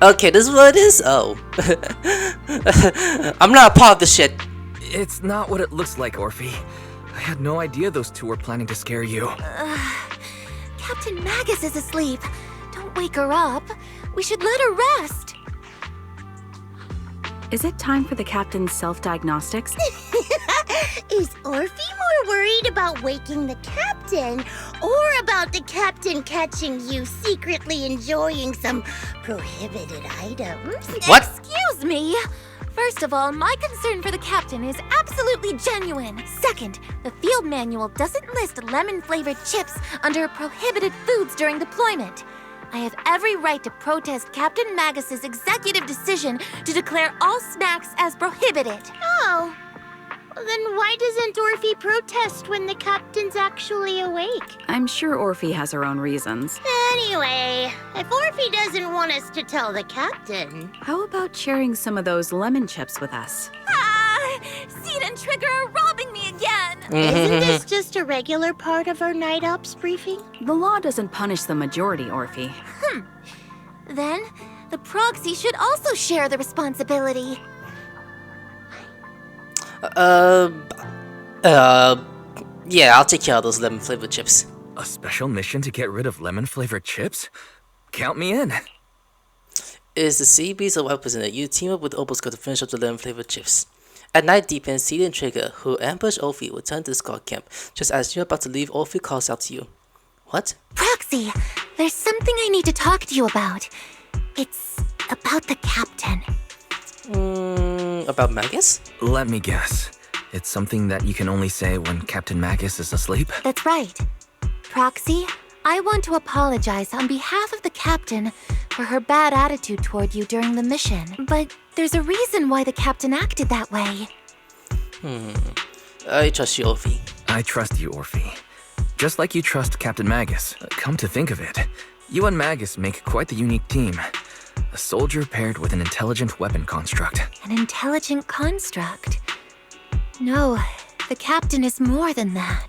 Okay, this is what it is? Oh. I'm not a part of this shit. It's not what it looks like, Orphe. I had no idea those two were planning to scare you. Captain Magus is asleep. Don't wake her up. We should let her rest. Is it time for the captain's self-diagnostics? Is Orphe more worried about waking the captain or about the captain catching you secretly enjoying some prohibited items? What? Excuse me. First of all, my concern for the captain is absolutely genuine. Second, the field manual doesn't list lemon-flavored chips under prohibited foods during deployment. I have every right to protest Captain Magus's executive decision to declare all snacks as prohibited. Oh. Then why doesn't Orphe protest when the captain's actually awake? I'm sure Orphe has her own reasons. Anyway, if Orphe doesn't want us to tell the captain... How about sharing some of those lemon chips with us? Seed and Trigger are robbing me again! Isn't this just a regular part of our night ops briefing? The law doesn't punish the majority, Orphe. Then, the proxy should also share the responsibility. Yeah, I'll take care of those lemon-flavored chips. A special mission to get rid of lemon-flavored chips? Count me in. Is the sea beast a representative? You team up with Obol Squad to finish up the lemon-flavored chips. At night, Deep and Seed and Trigger, who ambush Orphe, return to the Squad camp. Just as you're about to leave, Orphe calls out to you. What? Proxy, there's something I need to talk to you about. It's about the captain. About Magus? Let me guess. It's something that you can only say when Captain Magus is asleep? That's right. Proxy, I want to apologize on behalf of the captain for her bad attitude toward you during the mission. But there's a reason why the captain acted that way. I trust you, Orphe. I trust you, Orphe. Just like you trust Captain Magus. Come to think of it, you and Magus make quite the unique team. A soldier paired with an intelligent weapon construct. An intelligent construct? No, the captain is more than that.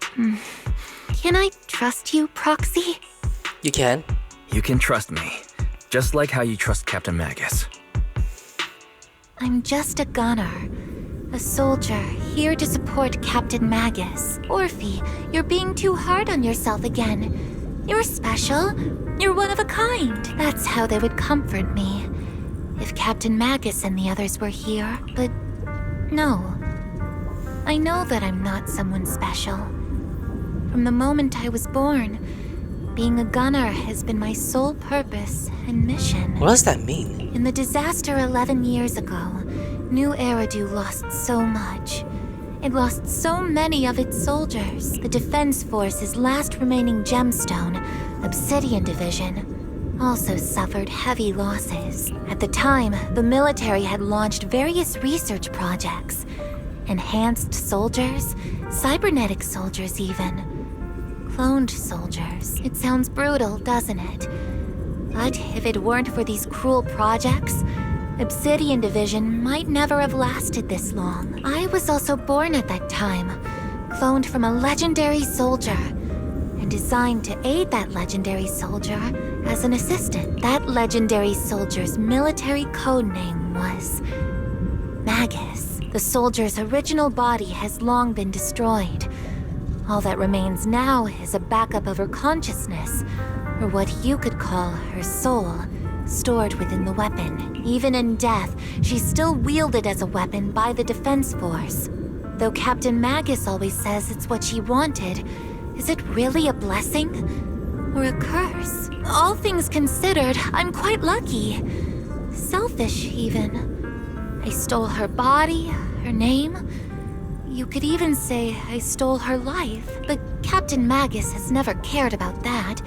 Can I trust you, Proxy? You can. You can trust me. Just like how you trust Captain Magus. I'm just a gunner. A soldier, here to support Captain Magus. Orphe, you're being too hard on yourself again. You're special. You're one of a kind. That's how they would comfort me. If Captain Magus and the others were here. But no. I know that I'm not someone special. From the moment I was born, being a gunner has been my sole purpose and mission. What does that mean? In the disaster 11 years ago, New Eridu lost so much. It lost so many of its soldiers. The Defense Force's last remaining gemstone, Obsidian Division, also suffered heavy losses. At the time, the military had launched various research projects. Enhanced soldiers, cybernetic soldiers even. Cloned soldiers. It sounds brutal, doesn't it? But if it weren't for these cruel projects, Obsidian Division might never have lasted this long. I was also born at that time, cloned from a legendary soldier, and designed to aid that legendary soldier as an assistant. That legendary soldier's military code name was Magus. The soldier's original body has long been destroyed. All that remains now is a backup of her consciousness, or what you could call her soul, stored within the weapon. Even in death, she's still wielded as a weapon by the Defense Force. Though Captain Magus always says it's what she wanted, is it really a blessing? Or a curse? All things considered, I'm quite lucky. Selfish, even. I stole her body, her name. You could even say I stole her life. But Captain Magus has never cared about that.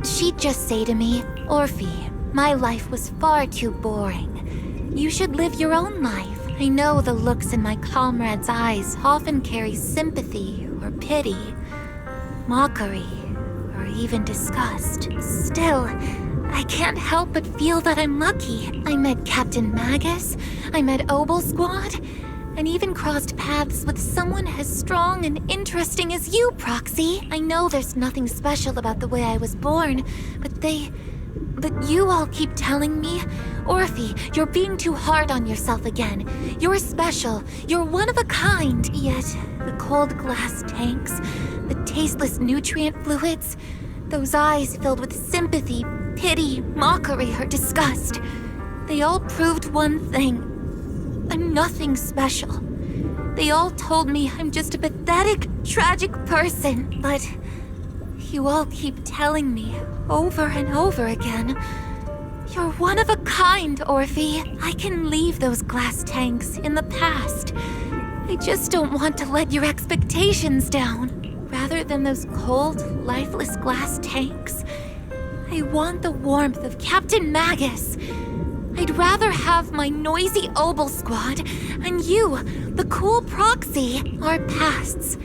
She'd just say to me, Orphe, my life was far too boring. You should live your own life. I know the looks in my comrades' eyes often carry sympathy or pity, mockery, or even disgust. Still, I can't help but feel that I'm lucky. I met Captain Magus, I met Obol Squad, and even crossed paths with someone as strong and interesting as you, Proxy. I know there's nothing special about the way I was born, but you all keep telling me, Orphe, you're being too hard on yourself again. You're special, you're one of a kind. Yet, the cold glass tanks, the tasteless nutrient fluids, those eyes filled with sympathy, pity, mockery, or disgust, they all proved one thing. I'm nothing special. They all told me I'm just a pathetic, tragic person, but you all keep telling me over and over again, you're one of a kind, Orphe. I can leave those glass tanks in the past. I just don't want to let your expectations down. Rather than those cold, lifeless glass tanks, I want the warmth of Captain Magus. I'd rather have my noisy Obol Squad and you, the cool Proxy. Our pasts,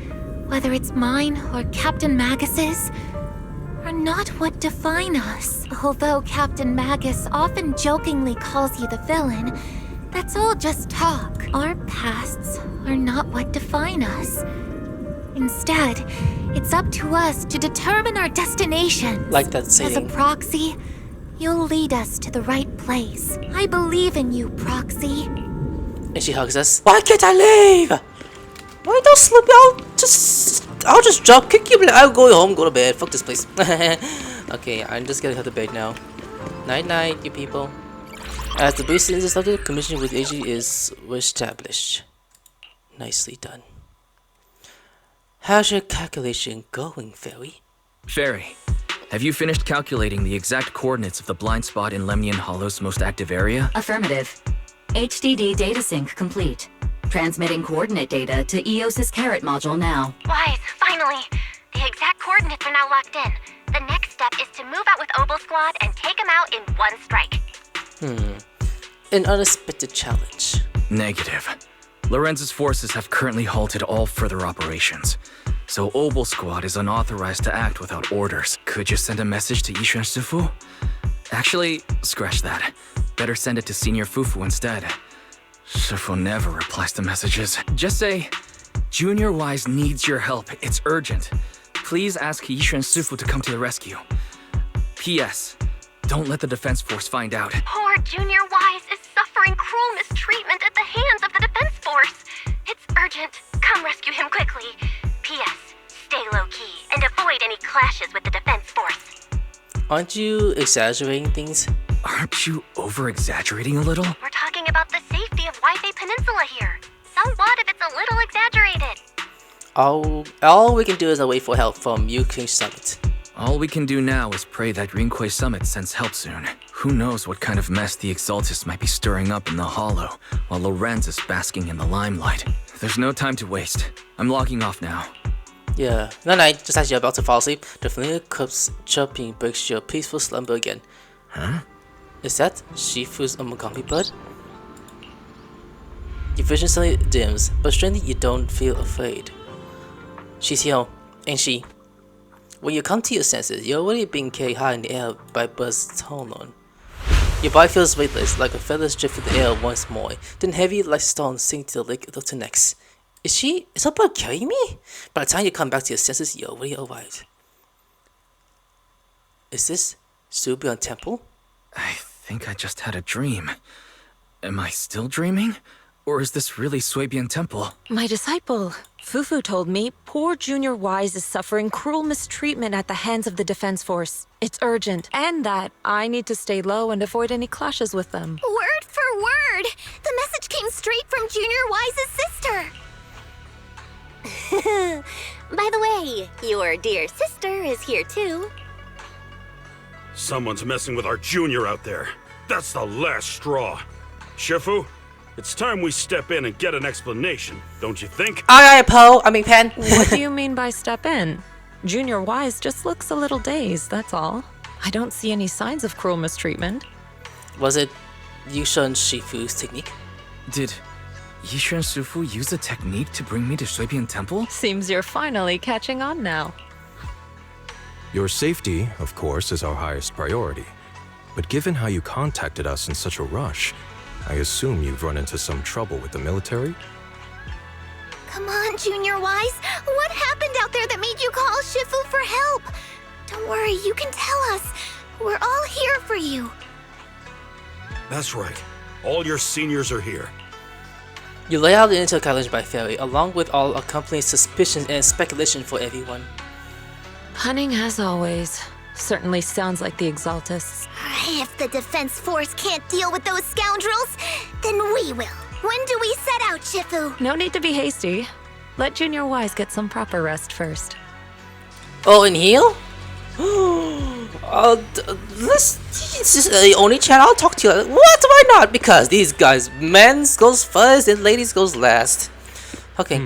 whether it's mine or Captain Magus's, are not what define us. Although Captain Magus often jokingly calls you the villain, that's all just talk. Our pasts are not what define us. Instead, it's up to us to determine our destination. Like that saying. As a Proxy, you'll lead us to the right place. I believe in you, Proxy. And she hugs us. Why can't I leave? Why don't sleep? I'll just drop kick you. I'll go home, go to bed. Fuck this place. Okay, I'm just gonna head to bed now. Night night, you people. As the base is started, commission with AG is established. Nicely done. How's your calculation going, Fairy? Fairy, have you finished calculating the exact coordinates of the blind spot in Lemnian Hollow's most active area? Affirmative. HDD data sync complete. Transmitting coordinate data to EOS's carrot module now. Wise, finally! The exact coordinates are now locked in. The next step is to move out with Obol Squad and take them out in one strike. An unexpected challenge. Negative. Lorenz's forces have currently halted all further operations. So Obol Squad is unauthorized to act without orders. Could you send a message to Yishuan Sufu? Actually, scratch that. Better send it to Senior Fufu instead. Sufu never replies to messages. Just say, Junior Wise needs your help. It's urgent. Please ask Yishuan Sufu to come to the rescue. P.S. Don't let the defense force find out. Poor Junior Wise is suffering cruel mistreatment at the hands of the defense force. It's urgent. Come rescue him quickly. P.S. Stay low-key and avoid any clashes with the defense force. Aren't you exaggerating things? Aren't you over-exaggerating a little? We're talking about the safety of Waifei Peninsula here. So what if it's a little exaggerated? All we can do is wait for help from Rinkwei Summit. All we can do now is pray that Rinkwei Summit sends help soon. Who knows what kind of mess the Exsautest might be stirring up in the Hollow, while Lorenz is basking in the limelight. There's no time to waste. I'm logging off now. Yeah, night, just as you're about to fall asleep, the familiar cub's chirping breaks your peaceful slumber again. Huh? Is that Shifu's Omagami blood? Your vision suddenly dims, but strangely you don't feel afraid. She's here, ain't she? When you come to your senses, you're already being carried high in the air by Buzz's horn. Your body feels weightless, like a feather drift through the air once more, then heavy like stones sink to the lake of the necks. Is her bird carrying me? By the time you come back to your senses, you're already arrived. Is this Subion Temple? I think I just had a dream. Am I still dreaming? Or is this really Subion Temple? My disciple, Fufu told me poor Junior Wise is suffering cruel mistreatment at the hands of the defense force. It's urgent, and that I need to stay low and avoid any clashes with them. Word for word! The message came straight from Junior Wise's sister! By the way, your dear sister is here too. Someone's messing with our junior out there. That's the last straw. Shifu, it's time we step in and get an explanation, don't you think? Alright, Poe. Pen. What do you mean by step in? Junior Wise just looks a little dazed, that's all. I don't see any signs of cruel mistreatment. Was it Yishuan Shifu's technique? Did Yishuan Sufu use a technique to bring me to Subion Temple? Seems you're finally catching on now. Your safety, of course, is our highest priority. But given how you contacted us in such a rush, I assume you've run into some trouble with the military? Come on, Junior Wise. What happened out there that made you call Shifu for help? Don't worry, you can tell us. We're all here for you. That's right. All your seniors are here. You lay out the intel college by ferry, along with all accompanying suspicions and speculation for everyone. Cunning as always. Certainly sounds like the Exautists. If the defense force can't deal with those scoundrels, then we will. When do we set out, Shifu? No need to be hasty. Let Junior Wise get some proper rest first. Oh, and heal? This is the only channel I'll talk to you. What? Why not? Because these guys, men goes first and ladies goes last. Okay,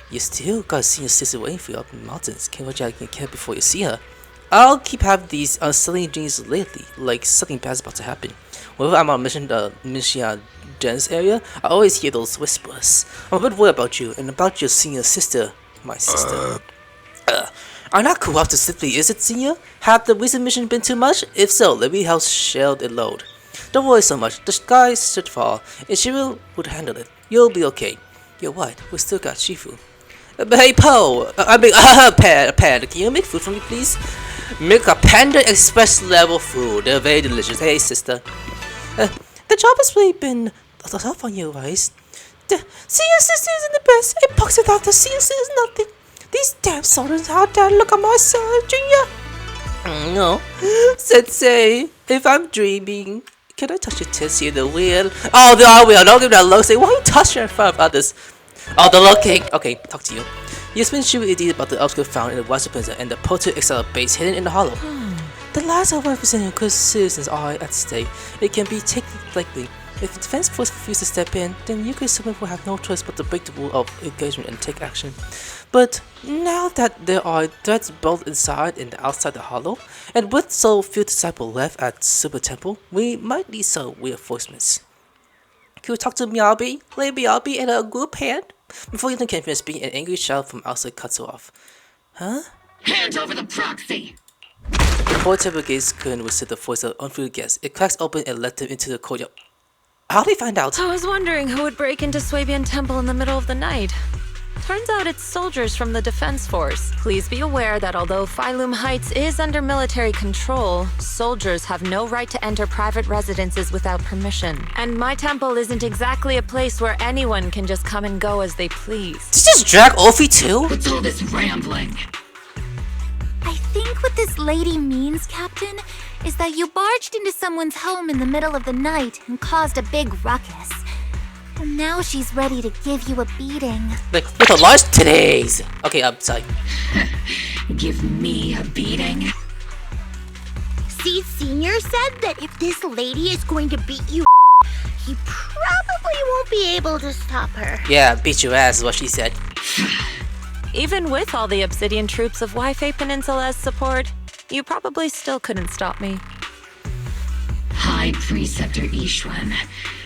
you still gotta see your sister waiting for you up in the mountains. Can't watch out and care before you see her. I'll keep having these unsettling dreams lately, like something bad's about to happen. Whenever I'm on mission, Mission Dense area, I always hear those whispers. I'm a bit worried about you and about your senior sister, my sister. I'm not corrupt simply, is it, Senior? Have the recent mission been too much? If so, let me help shelled and load. Don't worry so much, the skies should fall, and Shifu would handle it. You'll be okay. You're right, we still got Shifu. But hey, Poe! Panda, can you make food for me, please? Make a Panda Express level food. They're very delicious. Hey, sister. The job has really been tough on you, right? The senior sister isn't the best. A box without the senior sister is nothing. These damn soldiers out there look at my son, Junior. No. Sensei, if I'm dreaming, can I touch your tits here, the wheel? Oh, I will. Don't give that look. Say, why are you touching in front of others? Oh, the looking. Okay, talk to you. You spent Shifu idiot about the obstacle found in the Western Prison and the Proto Excel base hidden in the hollow. The lives of representing good citizens are at stake. It can be taken likely. If the defense force refuses to step in, then Yukio Summit will have no choice but to break the rule of engagement and take action. But now that there are threats both inside and outside the hollow, and with so few disciples left at Super Temple, we might need some reinforcements. Can we talk to Miyabi, Lady Miyabi, and a group hand? Before Ethan can finish speaking, an angry shout from outside cuts her off. Huh? Hand over the proxy! Before Temple gates couldn't withstand the force of unfruitful guests, it cracks open and let them into the courtyard. How did they find out? I was wondering who would break into Swabian Temple in the middle of the night. Turns out it's soldiers from the defense force. Please be aware that although Phylum Heights is under military control, soldiers have no right to enter private residences without permission. And my temple isn't exactly a place where anyone can just come and go as they please. Did you just drag Ophi too? What's all this rambling? I think what this lady means, Captain, is that you barged into someone's home in the middle of the night and caused a big ruckus. And now she's ready to give you a beating. Like, with a large today's. Okay, I'm sorry. Give me a beating? Seed Senior said that if this lady is going to beat you, he probably won't be able to stop her. Yeah, beat your ass is what she said. Even with all the Obsidian troops of Waifei Peninsula as support, you probably still couldn't stop me. High Preceptor Ishwan,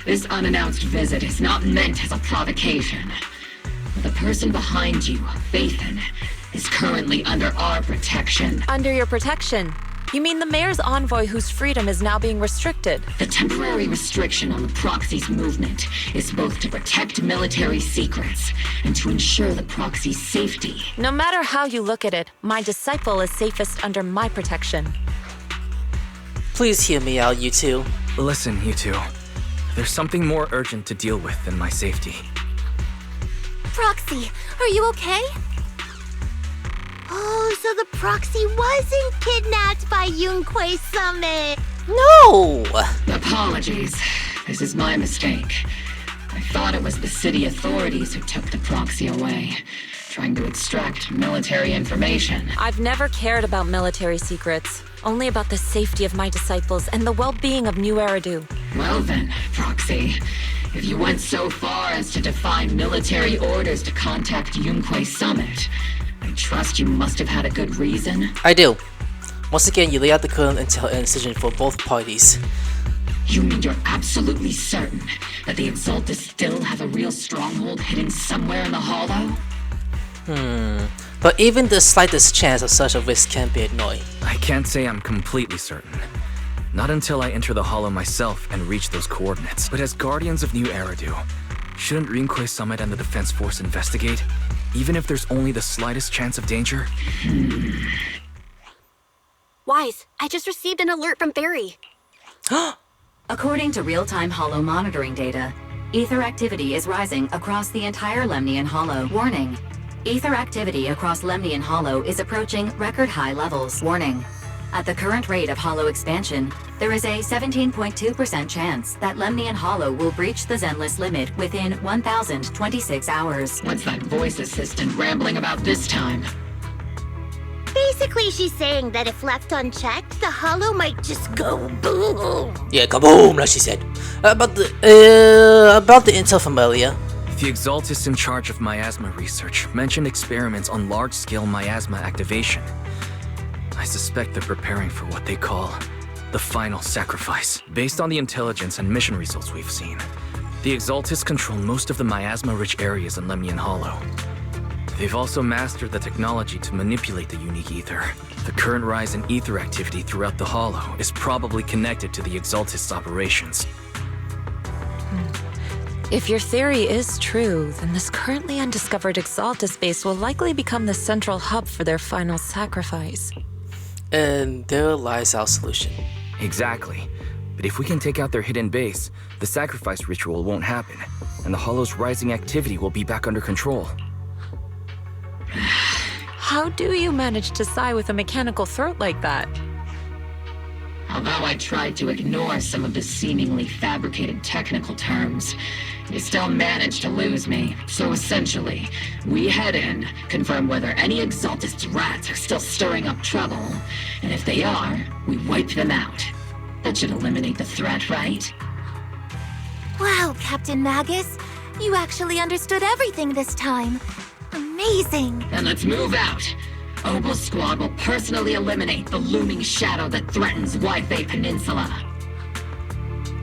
this unannounced visit is not meant as a provocation. The person behind you, Phaethon, is currently under our protection. Under your protection? You mean the mayor's envoy whose freedom is now being restricted? The temporary restriction on the proxy's movement is both to protect military secrets and to ensure the proxy's safety. No matter how you look at it, my disciple is safest under my protection. Please hear me out, you two. Listen, you two. There's something more urgent to deal with than my safety. Proxy, are you okay? Oh, so the proxy wasn't kidnapped by Yunquei Summit. No! Apologies. This is my mistake. I thought it was the city authorities who took the proxy away, trying to extract military information. I've never cared about military secrets, only about the safety of my disciples and the well-being of New Eridu. Well then, Proxy, if you went so far as to defy military orders to contact Yunquei Summit, I trust you must have had a good reason. I do. Once again, you lay out the current intel and decision for both parties. You mean you're absolutely certain that the Exsautest still have a real stronghold hidden somewhere in the hollow? But even the slightest chance of such a risk can't be ignored. I can't say I'm completely certain. Not until I enter the hollow myself and reach those coordinates. But as guardians of New Eridu, shouldn't Rinquei Summit and the Defense Force investigate? Even if there's only the slightest chance of danger? Wise, I just received an alert from Barry. According to real-time hollow monitoring data, ether activity is rising across the entire Lemnian Hollow. Warning. Ether activity across Lemnian Hollow is approaching record-high levels. Warning. At the current rate of hollow expansion, there is a 17.2% chance that Lemnian Hollow will breach the Zenless limit within 1,026 hours. What's that voice assistant rambling about this time? Basically, she's saying that if left unchecked, the hollow might just go boom. Yeah, kaboom, like she said. About the intel from earlier. The Exsautest in charge of miasma research mentioned experiments on large-scale miasma activation. I suspect they're preparing for what they call the final sacrifice. Based on the intelligence and mission results we've seen, the Exsautest control most of the miasma-rich areas in Lemnian Hollow. They've also mastered the technology to manipulate the unique ether. The current rise in ether activity throughout the Hollow is probably connected to the Exsautest's operations. If your theory is true, then this currently undiscovered Exsautest base will likely become the central hub for their final sacrifice. And there lies our solution. Exactly. But if we can take out their hidden base, the sacrifice ritual won't happen, and the Hollow's rising activity will be back under control. How do you manage to sigh with a mechanical throat like that? Although I tried to ignore some of the seemingly fabricated technical terms, you still managed to lose me. So essentially, we head in, confirm whether any Exsautest rats are still stirring up trouble, and if they are, we wipe them out. That should eliminate the threat, right? Wow, Captain Magus. You actually understood everything this time. Amazing. Then let's move out. Obol Squad will personally eliminate the looming shadow that threatens Wi-Fi Peninsula.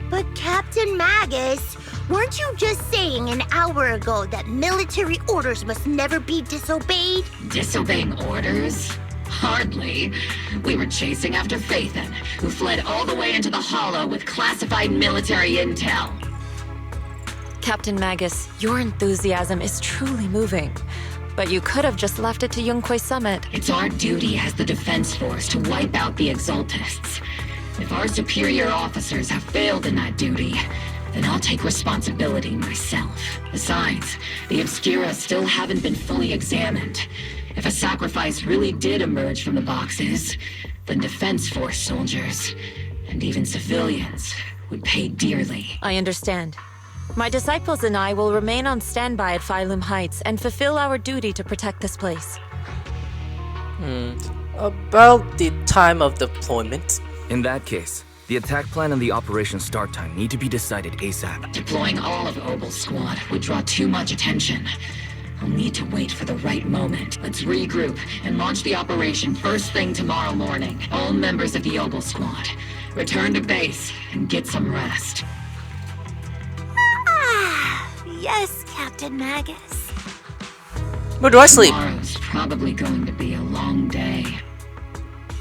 But Captain Magus, weren't you just saying an hour ago that military orders must never be disobeyed? Disobeying orders? Hardly. We were chasing after Phaethon, who fled all the way into the Hollow with classified military intel. Captain Magus, your enthusiasm is truly moving. But you could have just left it to Yunquay Summit. It's our duty as the Defense Force to wipe out the Exsautists. If our superior officers have failed in that duty, then I'll take responsibility myself. Besides, the Obscura still haven't been fully examined. If a sacrifice really did emerge from the boxes, then Defense Force soldiers, and even civilians, would pay dearly. I understand. My disciples and I will remain on standby at Phylum Heights and fulfill our duty to protect this place. About the time of deployment. In that case, the attack plan and the operation start time need to be decided ASAP. Deploying all of Obol Squad would draw too much attention. I'll need to wait for the right moment. Let's regroup and launch the operation first thing tomorrow morning. All members of the Obol Squad, return to base and get some rest. Yes, Captain Magus. Where do I sleep? Tomorrow's probably going to be a long day.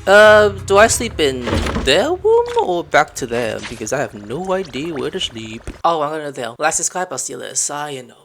Do I sleep in their room or back to them? Because I have no idea where to sleep. Oh, I'm gonna there. Last subscribe, I'll see you later. Sayonara.